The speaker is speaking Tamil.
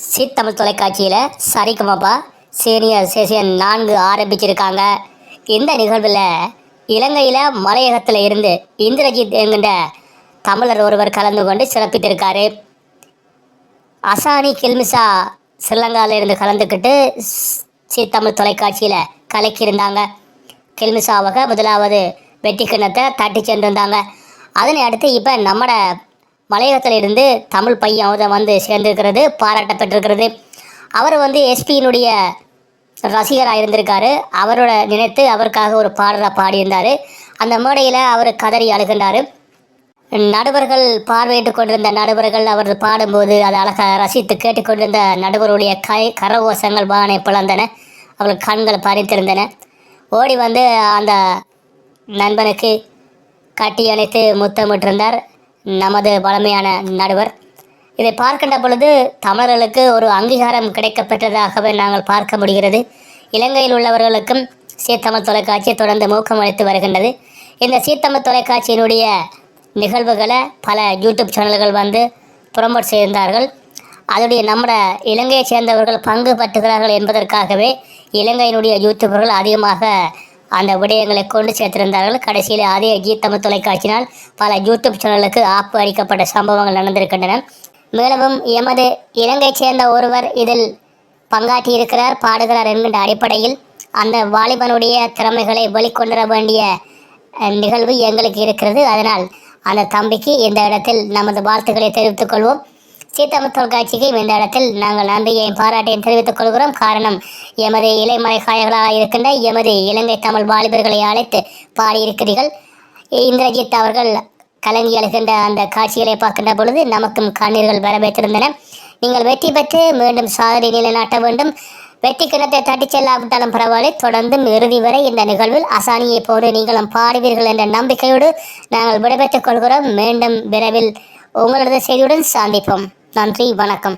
சி தமிழ் தொலைக்காட்சியில் சரிகமபா சீனியர் செஷன் 4 ஆரம்பிச்சிருக்காங்க. இந்த நிகழ்வில் இலங்கையில் மலையகத்தில் இருந்து இந்திரஜித் என்கின்ற தமிழர் ஒருவர் கலந்து கொண்டு சிறப்பித்திருக்காரு. அசானி கில்மிசா ஸ்ரீலங்காவில் இருந்து கலந்துக்கிட்டு சி தமிழ் தொலைக்காட்சியில் கலக்கியிருந்தாங்க. கில்மிசாவாக முதலாவது வெற்றி கிண்ணத்தை தட்டி சென்றிருந்தாங்க. அதனை அடுத்து இப்போ நம்மட மலையகத்தில் இருந்து தமிழ் பையன் வந்து சேர்ந்திருக்கிறது, பாராட்டப்பட்டிருக்கிறது. அவர் வந்து எஸ்பியினுடைய ரசிகராக இருந்திருக்காரு. அவரோட நினைத்து அவருக்காக ஒரு பாடலை பாடியிருந்தார். அந்த மேடையில் அவர் கதறி அழுகின்றார். நடுவர்கள் பார்வையிட்டு கொண்டிருந்த நடுவர்கள் அவர் பாடும்போது அதை அழகாக ரசித்து கேட்டுக்கொண்டிருந்த நடுவருடைய கரகோஷங்கள் வானை பிளந்தன. அவர்கள் கண்கள் பறித்திருந்தன. ஓடி வந்து அந்த நண்பனுக்கு கட்டி அணைத்து முத்தமிட்டிருந்தார் நமது பழமையான நடுவர். இதை பார்க்கின்ற பொழுது தமிழர்களுக்கு ஒரு அங்கீகாரம் கிடைக்கப்பெற்றதாகவே நாங்கள் பார்க்க முடிகிறது. இலங்கையில் உள்ளவர்களுக்கும் சீத்தமிழ் தொலைக்காட்சி தொடர்ந்து ஊக்கமளித்து வருகின்றது. இந்த சீத்தமிழ் தொலைக்காட்சியினுடைய நிகழ்வுகளை பல யூடியூப் சேனல்கள் வந்து ப்ரொமோட் செய்திருந்தார்கள். அதோடைய நம்ம இலங்கையை சேர்ந்தவர்கள் பங்கு பற்றுகிறார்கள் என்பதற்காகவே இலங்கையினுடைய யூடியூபர்கள் அதிகமாக அந்த விடயங்களை கொண்டு சேர்த்திருந்தார்கள். கடைசியில் அதே தமிழ் தொலைக்காட்சியினால் பல யூடியூப் சேனலுக்கு ஆப்பு அளிக்கப்பட்ட சம்பவங்கள் நடந்திருக்கின்றன. மேலும் எமது இலங்கை சேர்ந்த ஒருவர் இதில் பங்காற்றி இருக்கிறார், பாடுகிறார் என்கின்ற அடிப்படையில் அந்த வாலிபனுடைய திறமைகளை வெளிக்கொண்டுவர வேண்டிய நிகழ்வு எங்களுக்கு இருக்கிறது. அதனால் அந்த தம்பிக்கு இந்த இடத்தில் நமது வாழ்த்துக்களை தெரிவித்துக் கொள்வோம். சீத்தமிழ் தொலைக்காட்சிக்கு இந்த இடத்தில் நாங்கள் நன்றியையும் பாராட்டையும் தெரிவித்துக் கொள்கிறோம். காரணம், எமது இலைமறை காயங்களாக இருக்கின்ற எமது இலங்கை தமிழ் வாலிபர்களை அழைத்து பாடியிருக்கிறீர்கள். இந்திரஜித் அவர்கள் கலங்கி அழுகின்ற அந்த காட்சிகளை பார்க்கின்ற பொழுது நமக்கும் கண்ணீர்கள் வரவேற்றிருந்தன. நீங்கள் வெற்றி பெற்று மீண்டும் சாதனை நிலைநாட்ட வேண்டும். வெற்றி கிணத்தை தட்டி செல்லாவிட்டாலும் பரவாயில்லை, தொடர்ந்தும் இறுதி வரை இந்த நிகழ்வில் அசானியை போன்று நீங்களும் பாடுவீர்கள் என்ற நம்பிக்கையோடு நாங்கள் விடைபெற்றுக் கொள்கிறோம். மீண்டும் விரைவில் உங்களது செய்தியுடன் சந்திப்போம். நன்றி, வணக்கம்.